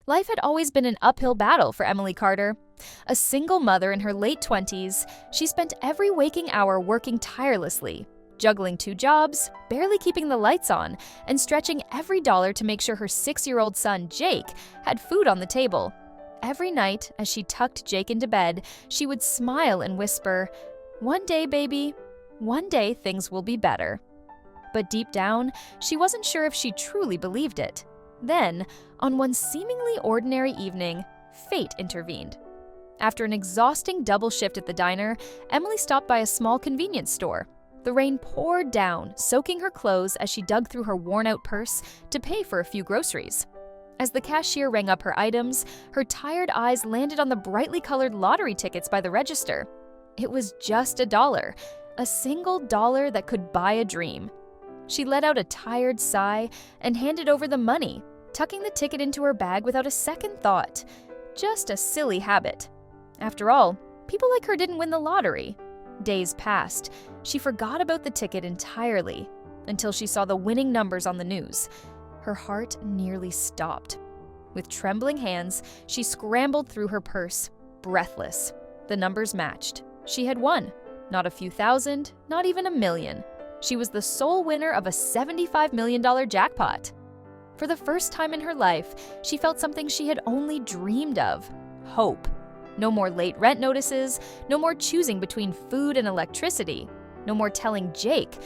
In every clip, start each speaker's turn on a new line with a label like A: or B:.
A: Life had always been an uphill battle for Emily Carter. A single mother in her late 20s, she spent every waking hour working tirelessly, juggling 2 jobs, barely keeping the lights on, and stretching every dollar to make sure her 6-year-old son, Jake, had food on the table. Every night, as she tucked Jake into bed, she would smile and whisper, "One day, baby, one day things will be better." But deep down, she wasn't sure if she truly believed it. Then, on one seemingly ordinary evening, fate intervened. After an exhausting double shift at the diner, Emily stopped by a small convenience store. The rain poured down, soaking her clothes as she dug through her worn-out purse to pay for a few groceries. As the cashier rang up her items, her tired eyes landed on the brightly colored lottery tickets by the register. It was just $1, a single dollar that could buy a dream. She let out a tired sigh and handed over the money, tucking the ticket into her bag without a second thought. Just a silly habit. After all, people like her didn't win the lottery. Days passed. She forgot about the ticket entirely until she saw the winning numbers on the news. Her heart nearly stopped. With trembling hands, she scrambled through her purse, breathless. The numbers matched. She had won. Not a few thousand, not even $1 million. She was the sole winner of a $75 million jackpot. For the first time in her life, she felt something she had only dreamed of: hope. No more late rent notices, no more choosing between food and electricity, no more telling Jake,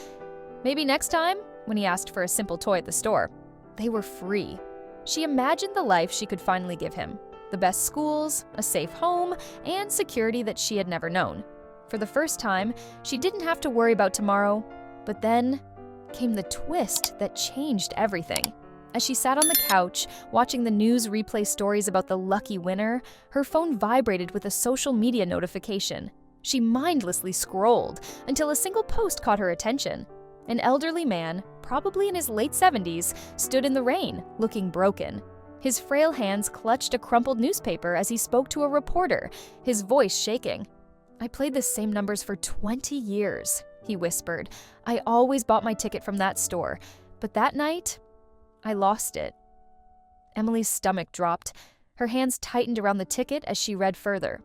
A: maybe next time, when he asked for a simple toy at the store. They were free. She imagined the life she could finally give him: the best schools, a safe home, and security that she had never known. For the first time, she didn't have to worry about tomorrow. But then came the twist that changed everything. As she sat on the couch, watching the news replay stories about the lucky winner, her phone vibrated with a social media notification. She mindlessly scrolled until a single post caught her attention. An elderly man, probably in his late 70s, stood in the rain, looking broken. His frail hands clutched a crumpled newspaper as he spoke to a reporter, his voice shaking. "I played the same numbers for 20 years, he whispered. "I always bought my ticket from that store, but that night, I lost it." Emily's stomach dropped. Her hands tightened around the ticket as she read further.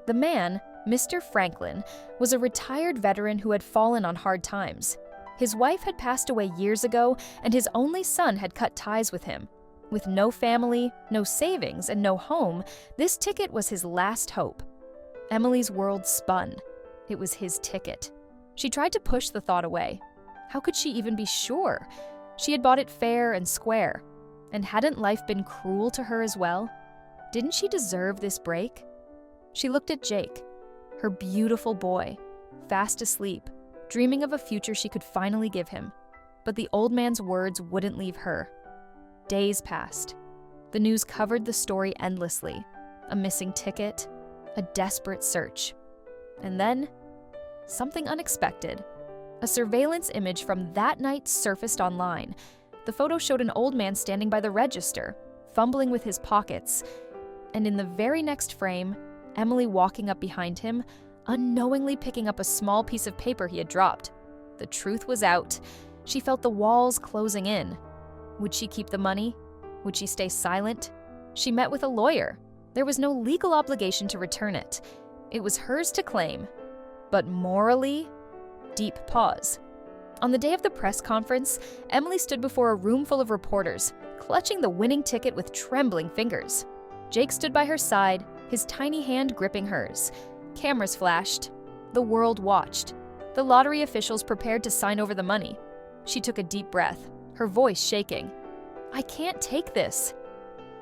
A: The man, Mr. Franklin, was a retired veteran who had fallen on hard times. His wife had passed away years ago, and his only son had cut ties with him. With no family, no savings, and no home, this ticket was his last hope. Emily's world spun. It was his ticket. She tried to push the thought away. How could she even be sure? She had bought it fair and square. And hadn't life been cruel to her as well? Didn't she deserve this break? She looked at Jake, her beautiful boy, fast asleep, dreaming of a future she could finally give him. But the old man's words wouldn't leave her. Days passed. The news covered the story endlessly. A missing ticket, a desperate search. And then, something unexpected. A surveillance image from that night surfaced online. The photo showed an old man standing by the register, fumbling with his pockets. And in the very next frame, Emily walking up behind him, unknowingly picking up a small piece of paper he had dropped. The truth was out. She felt the walls closing in. Would she keep the money? Would she stay silent? She met with a lawyer. There was no legal obligation to return it. It was hers to claim. But morally? Deep pause. On the day of the press conference, Emily stood before a room full of reporters, clutching the winning ticket with trembling fingers. Jake stood by her side, his tiny hand gripping hers. Cameras flashed. The world watched. The lottery officials prepared to sign over the money. She took a deep breath, her voice shaking. "I can't take this."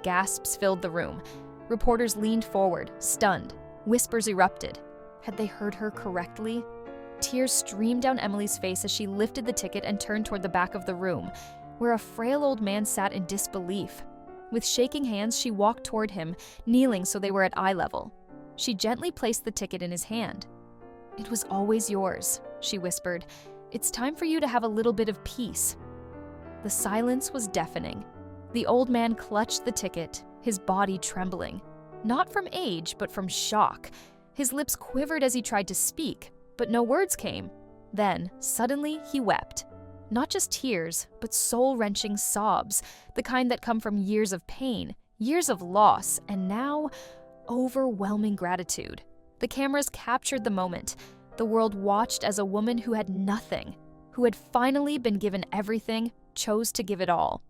A: Gasps filled the room. Reporters leaned forward, stunned. Whispers erupted. Had they heard her correctly? Tears streamed down Emily's face as she lifted the ticket and turned toward the back of the room, where a frail old man sat in disbelief. With shaking hands, she walked toward him, kneeling so they were at eye level. She gently placed the ticket in his hand. "It was always yours," she whispered. "It's time for you to have a little bit of peace." The silence was deafening. The old man clutched the ticket, his body trembling. Not from age, but from shock. His lips quivered as he tried to speak, but no words came. Then, suddenly, he wept. Not just tears, but soul-wrenching sobs, the kind that come from years of pain, years of loss, and now overwhelming gratitude. The cameras captured the moment. The world watched as a woman who had nothing, who had finally been given everything, chose to give it all.